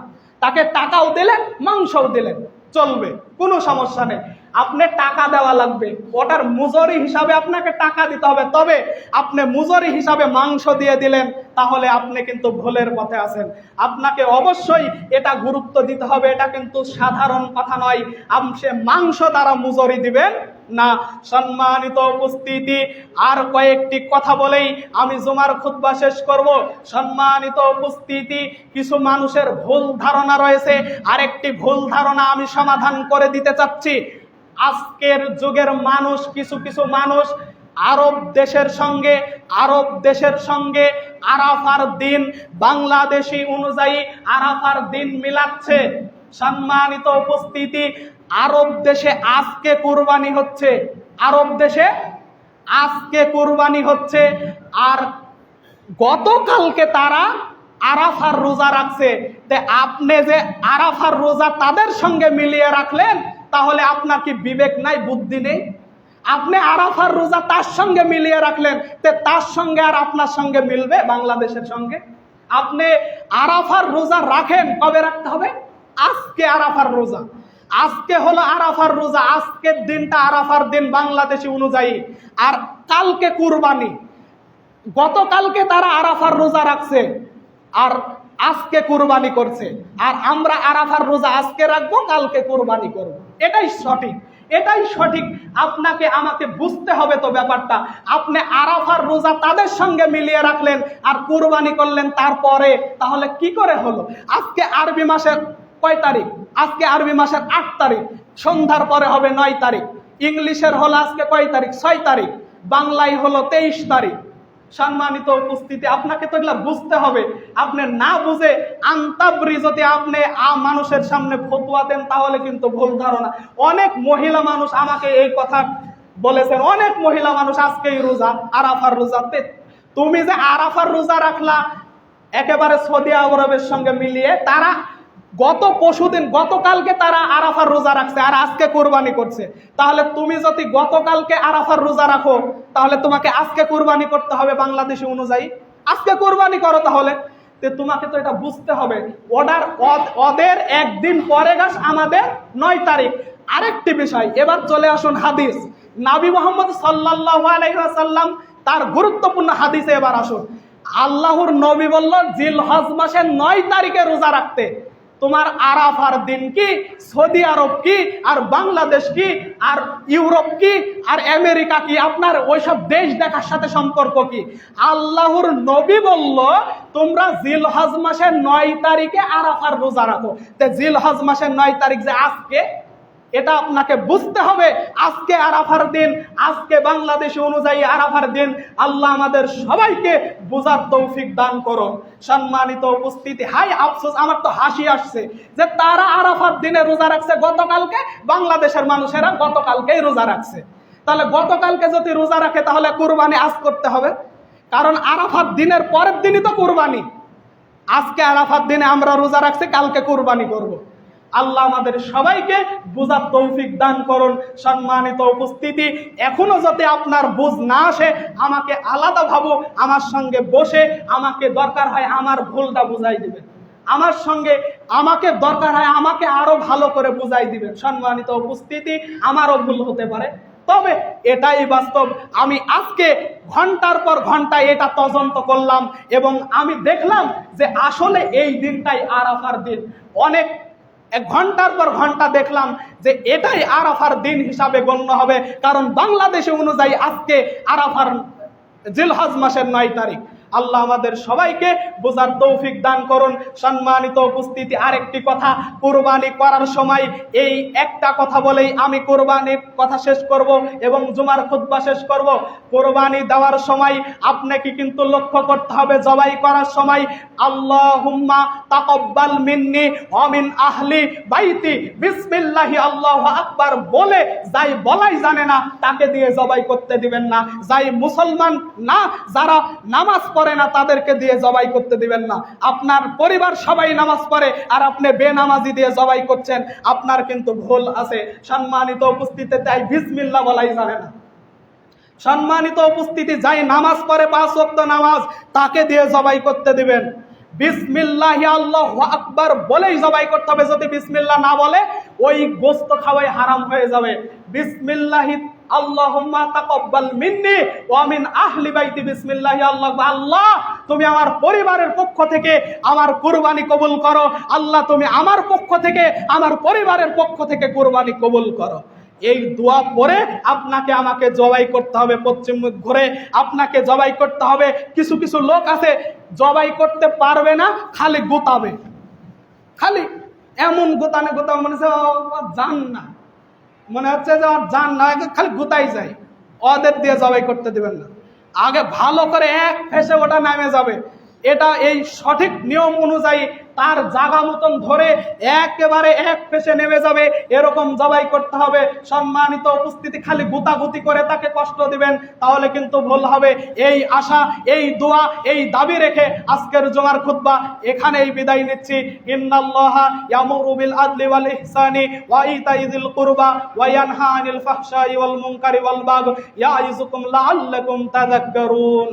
তাকে টাকাও দিলেন, মাংসও দিলেন, চলবে, কোনো সমস্যা নেই। আপনি টাকা দেওয়া লাগবে, ওটার মজুরি হিসাবে আপনাকে টাকা দিতে হবে। তবে আপনি মজুরি হিসাবে মাংস দিয়ে দিলেন, তাহলে আপনি কিন্তু ভুলের পথে আছেন। আপনাকে অবশ্যই এটা গুরুত্ব দিতে হবে, এটা কিন্তু সাধারণ কথা নয়। আপনি মাংস দ্বারা মজুরি দিবেন না। সম্মানিত উপস্থিতি, আর কয়েকটি কথা বলেই আমি জুমার খুতবা শেষ করব। সম্মানিত উপস্থিতি, কিছু মানুষের ভুল ধারণা রয়েছে, আরেকটি ভুল ধারণা আমি সমাধান করে দিতে চাচ্ছি। আজকের যুগের মানুষ, কিছু মানুষ আরব দেশের সঙ্গে আরাফার দিন বাংলাদেশি অনুযায়ী আরাফার দিন মিলাচ্ছে। সম্মানিত উপস্থিতি, আরব দেশে আজকে কুরবানি হচ্ছে, আর গতকালকে তারা আরাফার রোজা রাখছে। আপনি যে আরাফার রোজা তাদের সঙ্গে মিলিয়ে রাখলেন, তাহলে আপনার কি বিবেক নাই, বুদ্ধি নেই? আপনি আরাফার রোজা তার সঙ্গে মিলিয়ে রাখলেন, তার সঙ্গে আর আপনার সঙ্গে মিলবে বাংলাদেশের সঙ্গে? আপনি আরাফার রোজা রাখেন, কবে রাখতে হবে? আজকে আরাফার রোজা, আজকে হলো আরাফার রোজা, আজকের দিনটা আরাফার দিন বাংলাদেশি অনুযায়ী, আর কালকে কুরবানি। গতকালকে তারা আরাফার রোজা রাখছে আর আজকে কুরবানি করছে, আর আমরা আরাফার রোজা আজকে রাখবো, কালকে কুরবানি করব। এটাই সঠিক। আপনাকে আমাকে বুঝতে হবে তো ব্যাপারটা। আপনি আরাফার রোজা তাদের সঙ্গে মিলিয়ে রাখলেন আর কুরবানি করলেন তারপরে, তাহলে কি করে হলো? আজকে আরবি মাসের কয় তারিখ? আজকে আরবি মাসের 8 তারিখ, সন্ধ্যার পরে হবে 9 তারিখ। ইংলিশের হলো আজকে কয় তারিখ? 6 তারিখ। বাংলায় হলো 23 তারিখ। সম্মানিত উপস্থিতি, আপনাকে তো এগুলা বুঝতে হবে। আপনি না বুঝে আন্তাবরি যদি আপনি মানুষের সামনে ফতোয়া দেন, তাহলে কিন্তু ভুল ধারণা। অনেক মহিলা মানুষ আমাকে এই কথা বলেছেন, অনেক মহিলা মানুষ আজকেই রোজা, আরাফার রোজাতে তুমি যে আরাফার রোজা রাখলা একেবারে সৌদি আরবের সঙ্গে মিলিয়ে, তারা গতকালকে তারা আরাফার রোজা রাখছে আর আজকে কুরবানি করছে। তাহলে তুমি যদি গতকালকে আরাফার রোজা রাখো, তাহলে তোমাকে আজকে কুরবানি করতে হবে বাংলাদেশি অনুযায়ী। আজকে কুরবানি করো, তাহলে তোমাকে তো এটা বুঝতে হবে। ওদের একদিন পরে গাছ, আমাদের 9 তারিখ। আরেকটি বিষয়, এবার চলে আসুন হাদিস। নবী মুহাম্মদ সাল্লাল্লাহু আলাইহি ওয়াসাল্লাম তার গুরুত্বপূর্ণ হাদিসে এবার আসুন। আল্লাহর নবী বলল জিলহজ মাসের 9 তারিখে রোজা রাখতে। তোমার আরাফার দিন কি, সৌদি আরব কি, আর বাংলাদেশ কি, আর ইউরোপ কি, আর আমেরিকা কি? আপনার ওইসব দেশ দেখার সাথে সম্পর্ক কি? আল্লাহর নবী বলল তোমরা জিলহজ মাসের 9 তারিখে আরাফার রোজা রাখো। জিলহজ মাসের 9 তারিখ যে আজকে, এটা আপনাকে বুঝতে হবে। আজকে আরাফার দিন, আজকে বাংলাদেশি অনুযায়ী আরাফার দিন। আল্লাহ আমাদের সবাইকে বোঝার তৌফিক দান করো। সম্মানিত উপস্থিতি, হাই আফসোস, আমার তো হাসি আসছে যে তারা আরাফার দিনে রোজা রাখছে গতকালকে, বাংলাদেশের মানুষেরা গতকালকেই রোজা রাখছে। তাহলে গতকালকে যদি রোজা রাখে, তাহলে কুরবানি আজ করতে হবে, কারণ আরাফার দিনের পরের দিনই তো কুরবানি। আজকে আরাফার দিনে আমরা রোজা রাখছি, কালকে কুরবানি করব। আল্লাহ আমাদের সবাইকে বুঝার তৌফিক দান করুন। সম্মানিত উপস্থিতি, এখনো যদি আপনার বুঝ না আসে, আমাকে আলাদা ভাবো, আমার সঙ্গে বসে আমাকে দরকার হয় আমার ভুলটা বুঝাই দিবেন, আমাকে দরকার হয় আমাকে আরো ভালো করে বুঝাই দিবেন। সম্মানিত উপস্থিতি, আমারও ভুল হতে পারে, তবে এটাই বাস্তব। আমি আজকে ঘন্টার পর ঘন্টা এটা তদন্ত করলাম এবং আমি দেখলাম যে আসলে এই দিনটাই আরাফার দিন। অনেক ঘন্টার পর ঘন্টা দেখলাম যে এটাই আরাফার দিন হিসাবে গণ্য হবে, কারণ বাংলাদেশে অনুযায়ী আজকে আরাফার জিলহজ মাসের 9 তারিখ। আল্লাহ আমাদের সবাইকে বোঝার তৌফিক দান করুন। সম্মানিত উপস্থিতি, আরেকটি কথা, কুরবানি করার সময় এই একটা কথা বলেই আমি কুরবানির কথা শেষ করব এবং জুমার খুতবা শেষ করব। কুরবানি দেওয়ার সময় আপনাকে কিন্তু লক্ষ্য করতে হবে, জবাই করার সময় আল্লাহুম্মা তাকাব্বাল মিন্নি ওয়া মিন আহলি বাইতি বিসমিল্লাহি আল্লাহু আকবার বলে যাই বলাই জানে না তাকে দিয়ে জবাই করতে দিবেন না। যাই মুসলমান না, যারা নামাজ পড়ে না, তাদেরকে দিয়ে জবাই করতে দিবেন না। আপনার পরিবার সবাই নামাজ পড়ে আর আপনি বেনামাজি দিয়ে জবাই করছেন, আপনার কিন্তু ভুল আছে। সম্মানিত উপস্থিতি, তাই বিসমিল্লাহ বলাই জানে না। সম্মানিত উপস্থিতি, যাই নামাজ পড়ে 5 ওয়াক্ত নামাজ, তাকে দিয়ে জবাই করতে দিবেন। বিসমিল্লাহি আল্লাহু আকবার বলেই জবাই করতে হবে। যদি বিসমিল্লাহ না বলে ওই গোশত খাওয়াই হারাম হয়ে যাবে। বিসমিল্লাহি আল্লাহুম্মা তাকাব্বাল মিন্নি ওয়া মিন আহলি বাইতি বিসমিল্লাহি আল্লাহ, আল্লাহ তুমি আমার পরিবারের পক্ষ থেকে আমার কুরবানি কবুল করো। আল্লাহ তুমি আমার পক্ষ থেকে আমার পরিবারের পক্ষ থেকে কুরবানি কবুল করো। এই দোয়া পরে আপনাকে আমাকে জবাই করতে হবে। পশ্চিম মুখ ঘুরে আপনাকে জবাই করতে হবে। কিছু কিছু লোক আছে জবাই করতে পারবে না, খালি গোতাবে, খালি এমন গোতানে গোতাবে মনে হচ্ছে জান না, মনে হচ্ছে যে আমার জান না, খালি গোতাই যায়। ওদের দিয়ে জবাই করতে দিবেন না, আগে ভালো করে এক ফেসে ওটা নামে যাবে। এটা এই সঠিক নিয়ম অনুযায়ী তার জায়গা মতন ধরে একেবারে এক ফেসে নেমে যাবে, এরকম জবাই করতে হবে। সম্মানিত উপস্থিতি, খালি গুতাগুতি করে তাকে কষ্ট দিবেন তাহলে কিন্তু ভুল হবে। এই আশা, এই দোয়া, এই দাবি রেখে আজকের জুমার খুতবা এখানেই বিদায় নিচ্ছি। ইন্নাল্লাহা ইয়ামুরু বিল আদলি ওয়াল ইহসানি ওয়া ইতাই যিল কুরবা ওয়া ইয়ানহা আনিল ফাহশাই ওয়াল মুনকারি ওয়াল বাগই ইয়াইযুকুম লাআল্লাকুম তাযাক্কারুন।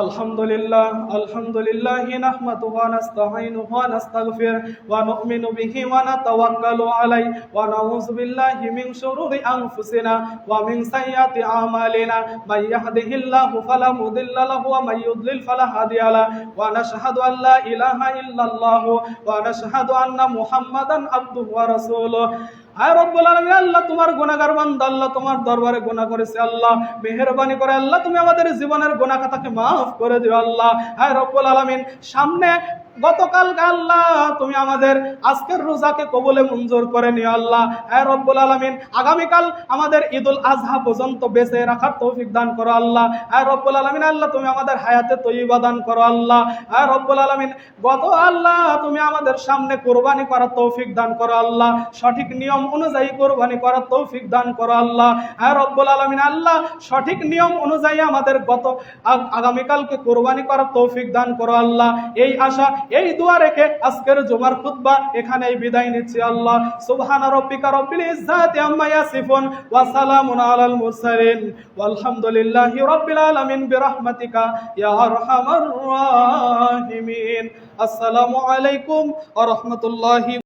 আলহামদুলিল্লাহি নাহমাদুহু ওয়া নাস্তাঈনুহু ওয়া নাস্তাগফিরুহু ওয়া নু'মিনু বিহি ওয়া নাতাওয়াক্কালু আলাইহি ওয়া নাউযু বিল্লাহি মিন শুরুরি আনফুসিনা ওয়া মিন সাইয়্যাতি আমালিনা মান ইয়াহদিহিল্লাহু ফালা মুদিল্লা লাহু ওয়া মান ইউদ্লিল ফালা হাদিয়া লাহু ওয়া নাশহাদু আল লা ইলাহা ইল্লাল্লাহু ওয়া নাশহাদু আন্না মুহাম্মাদান আবদুহু ওয়া রাসূলুহু। আয় রব্বুল আলামিন, আল্লাহ তোমার গুনাহগার বান্দা, আল্লাহ তোমার দরবারে গুনাহ করেছে, আল্লাহ মেহেরবানি করে আল্লাহ তুমি আমাদের জীবনের গুনাহ খাতাকে মাফ করে দিও আল্লাহ। আয় রব্বুল আলামিন, সামনে গতকাল আল্লাহ তুমি আমাদের আজকের রোজাকে কবুলে মঞ্জুর করে নিও আল্লাহ। আয় রব্বুল আলামিন, আগামীকাল আমাদের ঈদুল আজহা পর্যন্ত বেঁচে রাখার তৌফিক দান করো আল্লাহ। আয় রব্বুল আলামিন, আল্লাহ তুমি আমাদের হায়াতে তয়্যিবা দান করো আল্লাহ। আয় রব্বুল আলামিন, গত আল্লাহ তুমি আমাদের সামনে কুরবানি করার তৌফিক দান করো আল্লাহ। সঠিক নিয়ম অনুযায়ী কুরবানি করার তৌফিক দান করো আল্লাহ। আয় রব্বুল আলামিন, আল্লাহ সঠিক নিয়ম অনুযায়ী আমাদের আগামীকালকে কুরবানি করার তৌফিক দান করো আল্লাহ। এই আশা, এই দোয়া রেখে আজকের জুমার খুতবা এখানেই বিদায় নিচ্ছি আল্লাহ। সুবহানা রাব্বিকা রাব্বিল ইজ্জাতি আম্মা ইয়াসিফুন ওয়া সালামুন আলাল মুরসালিন ওয়ালহামদুলিল্লাহি রাব্বিল আলামিন বিরহমাতিকা ইয়া আরহামার রাহিমিন। আসসালামু আলাইকুম ওয়া রাহমাতুল্লাহি